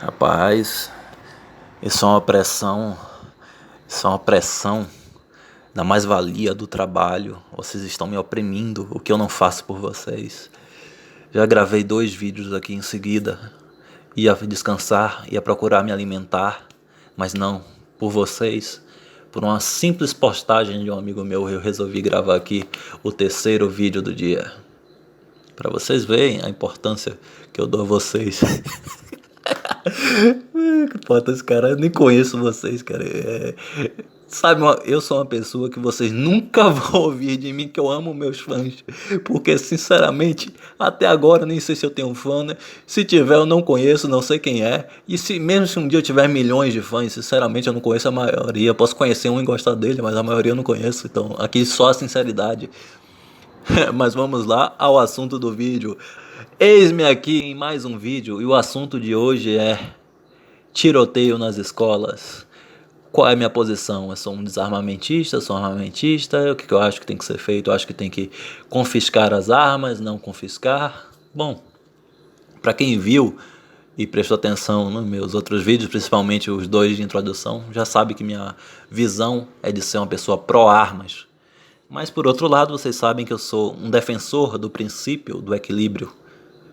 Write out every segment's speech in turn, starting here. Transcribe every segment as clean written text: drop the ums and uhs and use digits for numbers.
Rapaz, isso é uma pressão da mais-valia do trabalho. Vocês estão me oprimindo, o que eu não faço por vocês. Já gravei 2 vídeos aqui em seguida. Ia descansar, ia procurar me alimentar, mas não, por vocês. Por uma simples postagem de um amigo meu, eu resolvi gravar aqui o 3º vídeo do dia. Pra vocês verem a importância que eu dou a vocês. Bota esse cara, eu nem conheço vocês, cara. Sabe, eu sou uma pessoa que vocês nunca vão ouvir de mim, que eu amo meus fãs. Porque, sinceramente, até agora nem sei se eu tenho fã, né? Se tiver, eu não conheço, não sei quem é. E mesmo se um dia eu tiver milhões de fãs, sinceramente, eu não conheço a maioria. Posso conhecer um e gostar dele, mas a maioria eu não conheço. Então, aqui só a sinceridade. Mas vamos lá ao assunto do vídeo. Eis-me aqui em mais um vídeo e o assunto de hoje é tiroteio nas escolas. Qual é a minha posição? Eu sou um desarmamentista, sou um armamentista. O que eu acho que tem que ser feito? Eu acho que tem que confiscar as armas, não confiscar. Bom, para quem viu e prestou atenção nos meus outros vídeos, principalmente os 2 de introdução, já sabe que minha visão é de ser uma pessoa pró-armas. Mas por outro lado, vocês sabem que eu sou um defensor do princípio do equilíbrio.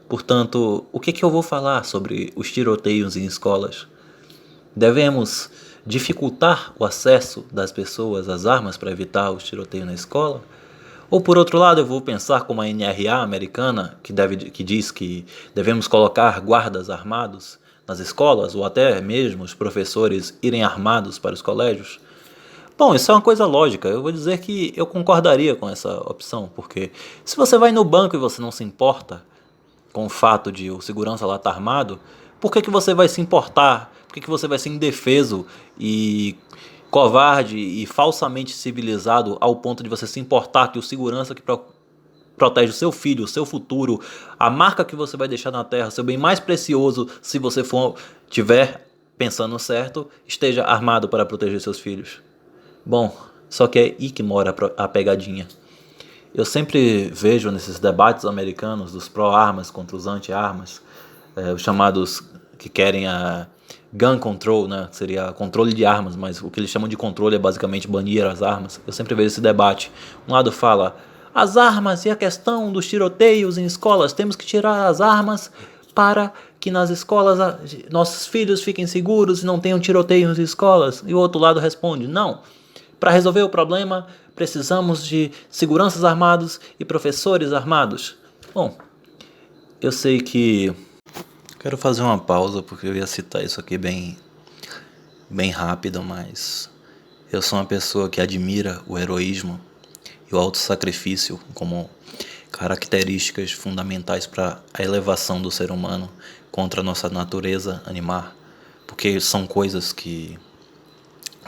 Portanto, o que eu vou falar sobre os tiroteios em escolas? Devemos dificultar o acesso das pessoas às armas para evitar os tiroteios na escola? Ou por outro lado, eu vou pensar como a NRA americana, que diz que devemos colocar guardas armados nas escolas, ou até mesmo os professores irem armados para os colégios? Bom, isso é uma coisa lógica. Eu vou dizer que eu concordaria com essa opção, porque se você vai no banco e você não se importa com o fato de o segurança lá estar armado, por que você vai se importar? Por que você vai ser indefeso e covarde e falsamente civilizado ao ponto de você se importar que o segurança que protege o seu filho, o seu futuro, a marca que você vai deixar na terra, seu bem mais precioso, se você tiver pensando certo, esteja armado para proteger seus filhos? Bom, só que é aí que mora a pegadinha. Eu sempre vejo nesses debates americanos dos pró-armas contra os anti-armas, os chamados que querem a gun control, né? Seria controle de armas, mas o que eles chamam de controle é basicamente banir as armas. Eu sempre vejo esse debate. Um lado fala, as armas e a questão dos tiroteios em escolas, temos que tirar as armas para que nas escolas nossos filhos fiquem seguros e não tenham tiroteios em escolas. E o outro lado responde, não. Para resolver o problema, precisamos de seguranças armados e professores armados. Bom, eu sei que... Quero fazer uma pausa porque eu ia citar isso aqui bem rápido, mas... Eu sou uma pessoa que admira o heroísmo e o autossacrifício como características fundamentais para a elevação do ser humano contra a nossa natureza animal. Porque são coisas que...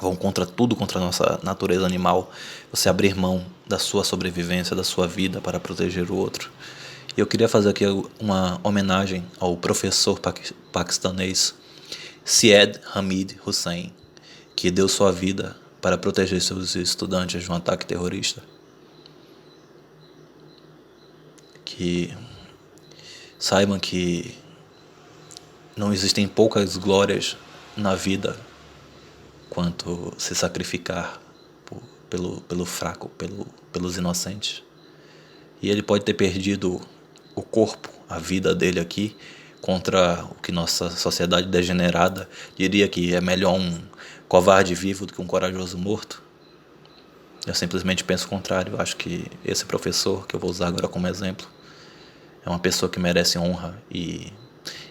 vão contra tudo, contra a nossa natureza animal, você abrir mão da sua sobrevivência, da sua vida para proteger o outro. E eu queria fazer aqui uma homenagem ao professor paquistanês Syed Hamid Hussain, que deu sua vida para proteger seus estudantes de um ataque terrorista. Que saibam que não existem poucas glórias na vida quanto se sacrificar pelo fraco, pelos inocentes. E ele pode ter perdido o corpo, a vida dele aqui, contra o que nossa sociedade degenerada diria que é melhor um covarde vivo do que um corajoso morto. Eu simplesmente penso o contrário. Eu acho que esse professor, que eu vou usar agora como exemplo, é uma pessoa que merece honra e,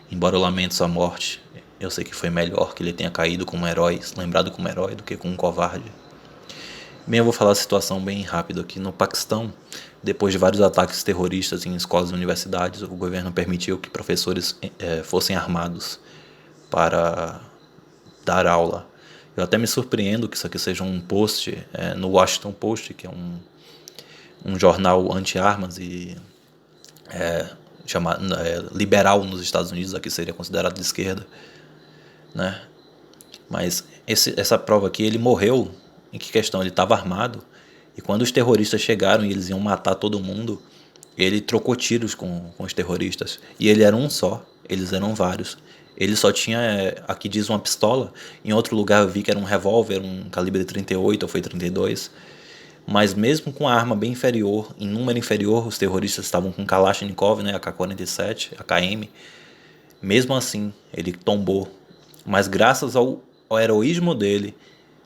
embora eu lamente sua morte, eu sei que foi melhor que ele tenha caído como herói, lembrado como herói, do que como um covarde. Bem, eu vou falar a situação bem rápido aqui. No Paquistão, depois de vários ataques terroristas em escolas e universidades, o governo permitiu que professores fossem armados para dar aula. Eu até me surpreendo que isso aqui seja um post no Washington Post, que é um jornal anti-armas e liberal nos Estados Unidos, aqui seria considerado de esquerda, né? Mas essa prova aqui, ele morreu. Em que questão? Ele estava armado, e quando os terroristas chegaram e eles iam matar todo mundo, ele trocou tiros com os terroristas, e ele era um só, eles eram vários. Ele só tinha, aqui diz uma pistola, em outro lugar eu vi que era um revólver, um calibre 38 ou foi 32. Mas mesmo com a arma bem inferior, em número inferior, os terroristas estavam com Kalashnikov, né, AK-47, AKM. Mesmo assim, ele tombou. Mas graças ao heroísmo dele,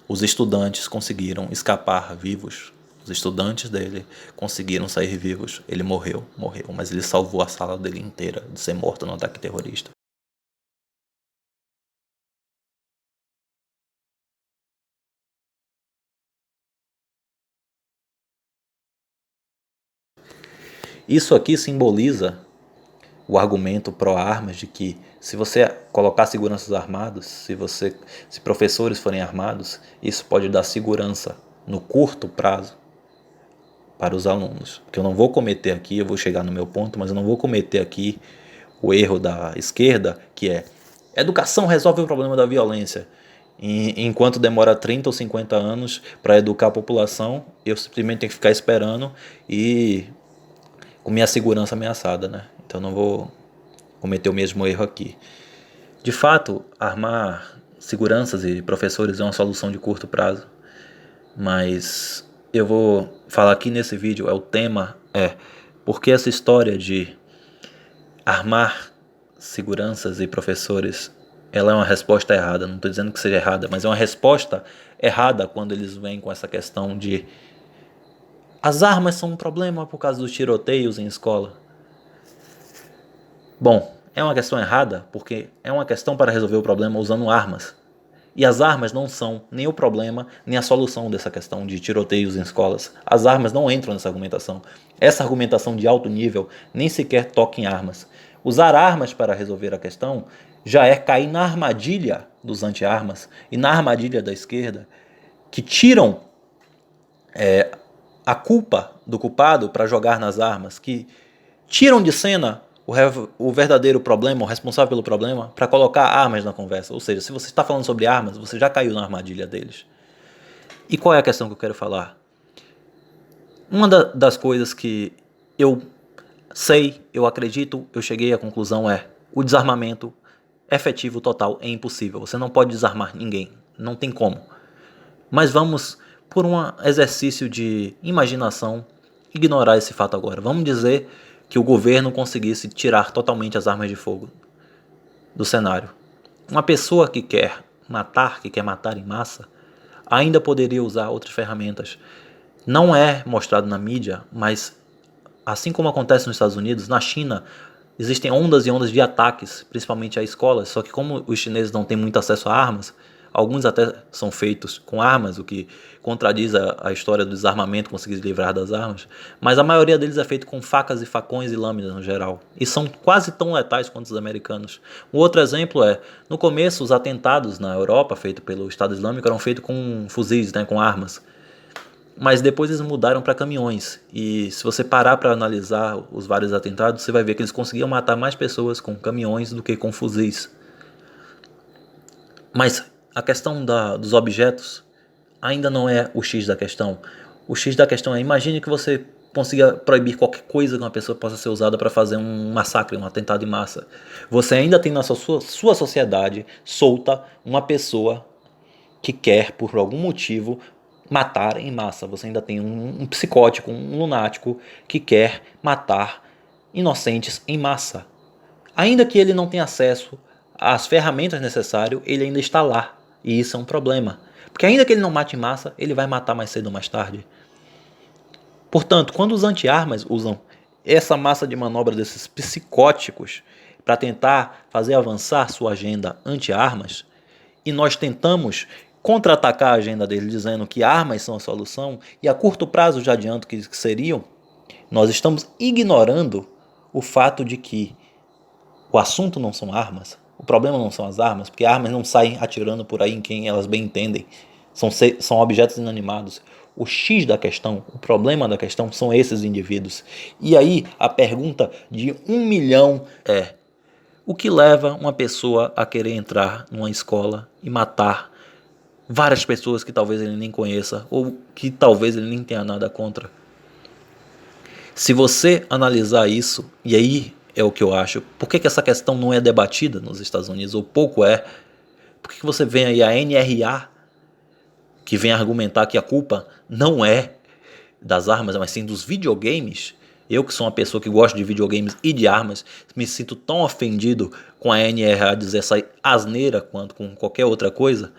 os estudantes conseguiram escapar vivos. Os estudantes dele conseguiram sair vivos. Ele morreu, mas ele salvou a sala dele inteira de ser morto no ataque terrorista. Isso aqui simboliza o argumento pró-armas de que se você colocar seguranças armados, se professores forem armados, isso pode dar segurança no curto prazo para os alunos. Que eu não vou cometer aqui, eu vou chegar no meu ponto, mas eu não vou cometer aqui o erro da esquerda, que é educação resolve o problema da violência. Enquanto demora 30 ou 50 anos para educar a população, eu simplesmente tenho que ficar esperando e com minha segurança ameaçada, né? Então não vou cometer o mesmo erro aqui. De fato, armar seguranças e professores é uma solução de curto prazo, mas eu vou falar aqui nesse vídeo, o tema é porque essa história de armar seguranças e professores, ela é uma resposta errada. Não estou dizendo que seja errada, mas é uma resposta errada quando eles vêm com essa questão de as armas são um problema por causa dos tiroteios em escola. Bom, é uma questão errada porque é uma questão para resolver o problema usando armas. E as armas não são nem o problema, nem a solução dessa questão de tiroteios em escolas. As armas não entram nessa argumentação. Essa argumentação de alto nível nem sequer toca em armas. Usar armas para resolver a questão já é cair na armadilha dos anti-armas e na armadilha da esquerda, que tiram a culpa do culpado para jogar nas armas, que tiram de cena o verdadeiro problema, o responsável pelo problema, para colocar armas na conversa. Ou seja, se você está falando sobre armas, você já caiu na armadilha deles. E qual é a questão que eu quero falar? Uma das coisas que eu sei, eu acredito, eu cheguei à conclusão é o desarmamento efetivo total é impossível. Você não pode desarmar ninguém, não tem como. Mas vamos, por um exercício de imaginação, ignorar esse fato agora. Vamos dizer que o governo conseguisse tirar totalmente as armas de fogo do cenário. Uma pessoa que quer matar em massa, ainda poderia usar outras ferramentas. Não é mostrado na mídia, mas assim como acontece nos Estados Unidos, na China existem ondas e ondas de ataques, principalmente a escolas, só que como os chineses não têm muito acesso a armas, alguns até são feitos com armas, o que contradiz a história do desarmamento, conseguir se livrar das armas, mas a maioria deles é feito com facas e facões e lâminas no geral, e são quase tão letais quanto os americanos. Um outro exemplo é, no começo os atentados na Europa, feitos pelo Estado Islâmico, eram feitos com fuzis, né, com armas, mas depois eles mudaram para caminhões, e se você parar para analisar os vários atentados, você vai ver que eles conseguiam matar mais pessoas com caminhões do que com fuzis. Mas a questão dos objetos ainda não é o X da questão. O X da questão é, imagine que você consiga proibir qualquer coisa que uma pessoa possa ser usada para fazer um massacre, um atentado em massa. Você ainda tem na sua sociedade solta uma pessoa que quer, por algum motivo, matar em massa. Você ainda tem um psicótico, um lunático que quer matar inocentes em massa. Ainda que ele não tenha acesso às ferramentas necessárias, ele ainda está lá. E isso é um problema. Porque ainda que ele não mate em massa, ele vai matar mais cedo ou mais tarde. Portanto, quando os anti-armas usam essa massa de manobra desses psicóticos para tentar fazer avançar sua agenda anti-armas, e nós tentamos contra-atacar a agenda deles dizendo que armas são a solução, e a curto prazo já adianto que seriam, nós estamos ignorando o fato de que o assunto não são armas, o problema não são as armas, porque armas não saem atirando por aí em quem elas bem entendem. São objetos inanimados. O X da questão, o problema da questão são esses indivíduos. E aí a pergunta de 1 milhão é: o que leva uma pessoa a querer entrar numa escola e matar várias pessoas que talvez ele nem conheça ou que talvez ele nem tenha nada contra? Se você analisar isso, e aí é o que eu acho. Por que essa questão não é debatida nos Estados Unidos, ou pouco é? Por que você vê aí a NRA, que vem argumentar que a culpa não é das armas, mas sim dos videogames? Eu, que sou uma pessoa que gosta de videogames e de armas, me sinto tão ofendido com a NRA dizer essa asneira quanto com qualquer outra coisa.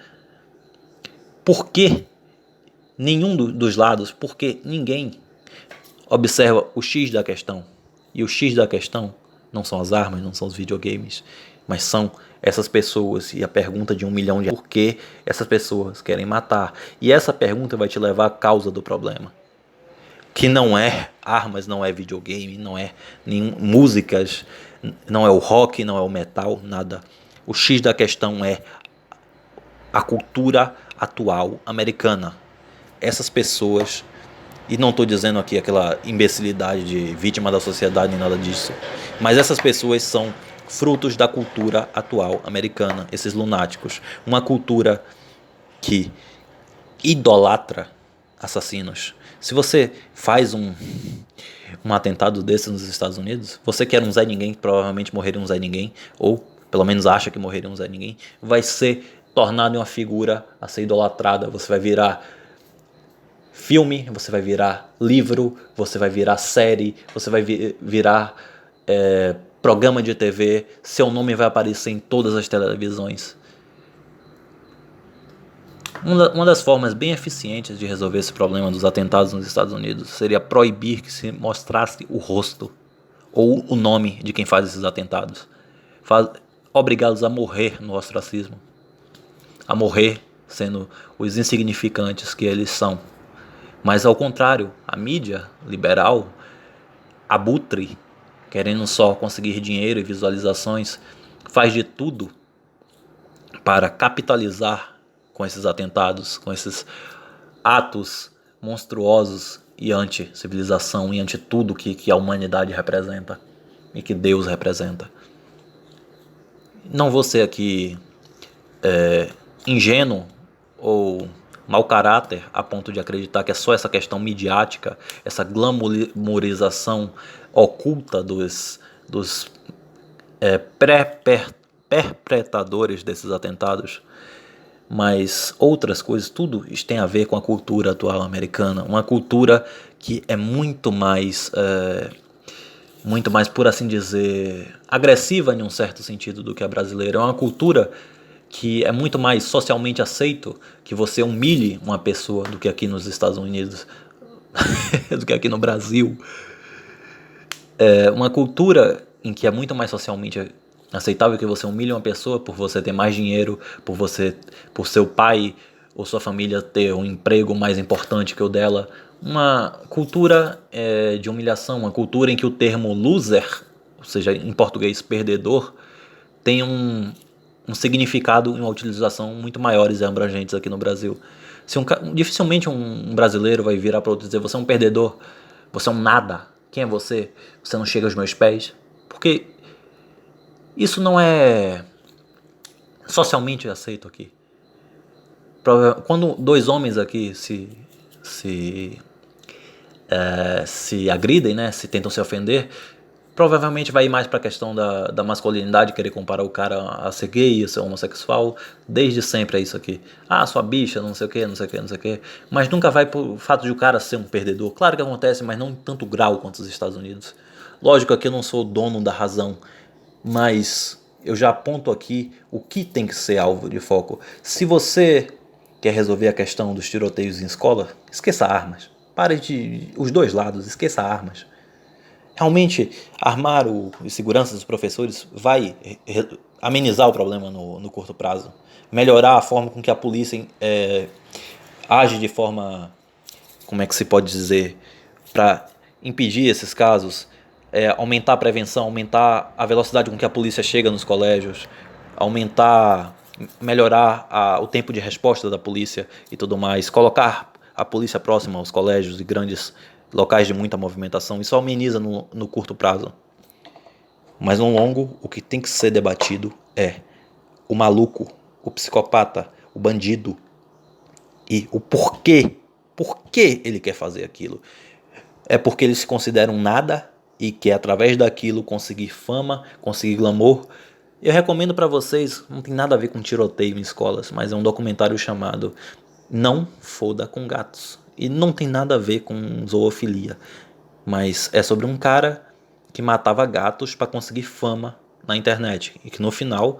Por que nenhum dos lados? Porque ninguém observa o X da questão. E o X da questão não são as armas, não são os videogames, mas são essas pessoas. E a pergunta de 1 milhão de por que essas pessoas querem matar. E essa pergunta vai te levar à causa do problema, que não é armas, não é videogame, não é músicas, não é o rock, não é o metal, nada. O X da questão é a cultura atual americana. Essas pessoas, e não estou dizendo aqui aquela imbecilidade de vítima da sociedade nem nada disso, mas essas pessoas são frutos da cultura atual americana, esses lunáticos. Uma cultura que idolatra assassinos. Se você faz um atentado desse nos Estados Unidos, você que era um Zé Ninguém, que provavelmente morreria um Zé Ninguém, ou pelo menos acha que morreria um Zé Ninguém, vai ser tornado em uma figura a ser idolatrada. Você vai virar filme, você vai virar livro, você vai virar série, você vai virar programa de TV, seu nome vai aparecer em todas as televisões. Uma das formas bem eficientes de resolver esse problema dos atentados nos Estados Unidos seria proibir que se mostrasse o rosto ou o nome de quem faz esses atentados. Obrigá-los a morrer no ostracismo, a morrer sendo os insignificantes que eles são. Mas ao contrário, a mídia liberal, abutre, querendo só conseguir dinheiro e visualizações, faz de tudo para capitalizar com esses atentados, com esses atos monstruosos e anti-civilização e anti tudo que a humanidade representa e que Deus representa. Não vou ser aqui ingênuo ou mau caráter a ponto de acreditar que é só essa questão midiática, essa glamourização oculta dos perpetradores desses atentados, mas outras coisas, tudo isso tem a ver com a cultura atual americana, uma cultura que é muito mais, por assim dizer, agressiva em um certo sentido do que a brasileira. É uma cultura que é muito mais socialmente aceito que você humilhe uma pessoa do que aqui nos Estados Unidos, do que aqui no Brasil. É uma cultura em que é muito mais socialmente aceitável que você humilhe uma pessoa por você ter mais dinheiro, por seu pai ou sua família ter um emprego mais importante que o dela. Uma cultura de humilhação, uma cultura em que o termo loser, ou seja, em português perdedor, tem um significado e uma utilização muito maiores e abrangentes aqui no Brasil. Dificilmente um brasileiro vai virar para outro e dizer: você é um perdedor, você é um nada, quem é você? Você não chega aos meus pés. Porque isso não é socialmente aceito aqui. Quando dois homens aqui se agridem, né, se tentam se ofender, provavelmente vai ir mais para a questão da masculinidade, querer comparar o cara a ser gay, a ser homossexual. Desde sempre é isso aqui. Ah, sua bicha, não sei o que, não sei o que, não sei o que. Mas nunca vai pro fato de o cara ser um perdedor. Claro que acontece, mas não em tanto grau quanto os Estados Unidos. Lógico que eu não sou o dono da razão, mas eu já aponto aqui o que tem que ser alvo de foco. Se você quer resolver a questão dos tiroteios em escola, esqueça armas. Pare os dois lados, esqueça armas. Realmente, armar os seguranças dos professores vai amenizar o problema no curto prazo. Melhorar a forma com que a polícia age de forma, como é que se pode dizer, para impedir esses casos. Aumentar a prevenção, aumentar a velocidade com que a polícia chega nos colégios, melhorar o tempo de resposta da polícia e tudo mais, colocar a polícia próxima aos colégios e grandes locais de muita movimentação. Isso ameniza no curto prazo. Mas no longo, o que tem que ser debatido é o maluco, o psicopata, o bandido e o porquê. Por que ele quer fazer aquilo? É porque ele se considera um nada? e quer através daquilo conseguir fama, conseguir glamour. Eu recomendo para vocês, não tem nada a ver com tiroteio em escolas, mas é um documentário chamado Não Foda com Gatos. E não tem nada a ver com zoofilia, mas é sobre um cara que matava gatos para conseguir fama na internet e que no final,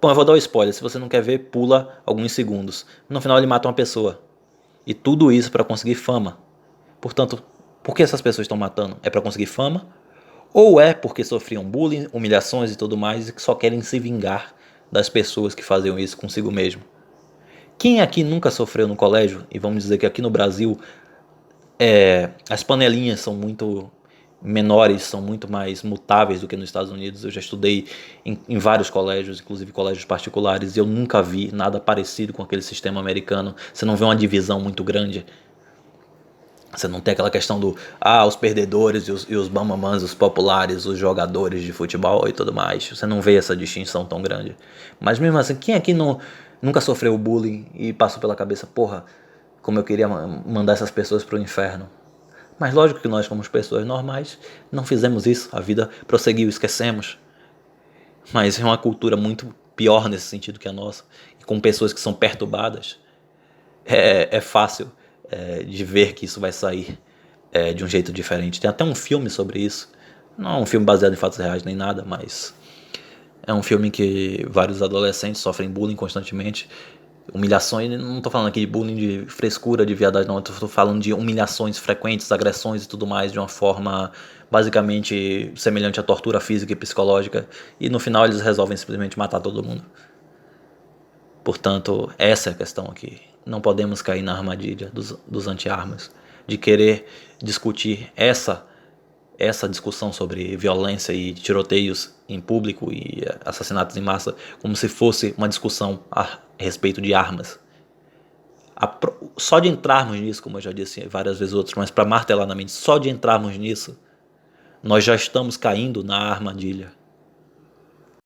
bom, eu vou dar o spoiler, se você não quer ver, pula alguns segundos. No final ele mata uma pessoa. E tudo isso para conseguir fama. Portanto, por que essas pessoas estão matando? É para conseguir fama? Ou é porque sofriam bullying, humilhações e tudo mais e que só querem se vingar das pessoas que faziam isso consigo mesmo? Quem aqui nunca sofreu no colégio? E vamos dizer que aqui no Brasil as panelinhas são muito menores, são muito mais mutáveis do que nos Estados Unidos. Eu já estudei em vários colégios, inclusive colégios particulares, e eu nunca vi nada parecido com aquele sistema americano. Você não vê uma divisão muito grande. Você não tem aquela questão do os perdedores e os bambamãs, os populares, os jogadores de futebol e tudo mais. Você não vê essa distinção tão grande. Mas mesmo assim, quem aqui nunca sofreu bullying e passou pela cabeça, porra, como eu queria mandar essas pessoas pro inferno? Mas lógico que nós, como pessoas normais, não fizemos isso. A vida prosseguiu, esquecemos. Mas é uma cultura muito pior nesse sentido que a nossa. E com pessoas que são perturbadas, é fácil de ver que isso vai sair de um jeito diferente. Tem até um filme sobre isso. Não é um filme baseado em fatos reais nem nada, mas é um filme em que vários adolescentes sofrem bullying constantemente. Humilhações, não estou falando aqui de bullying de frescura, de viadagem, não. Estou falando de humilhações frequentes, agressões e tudo mais, de uma forma basicamente semelhante à tortura física e psicológica. E no final eles resolvem simplesmente matar todo mundo. Portanto, essa é a questão aqui. Não podemos cair na armadilha dos anti-armas, de querer discutir essa discussão sobre violência e tiroteios em público e assassinatos em massa como se fosse uma discussão a respeito de armas. Só de entrarmos nisso, como eu já disse várias vezes outros, mas para martelar na mente, só de entrarmos nisso, nós já estamos caindo na armadilha.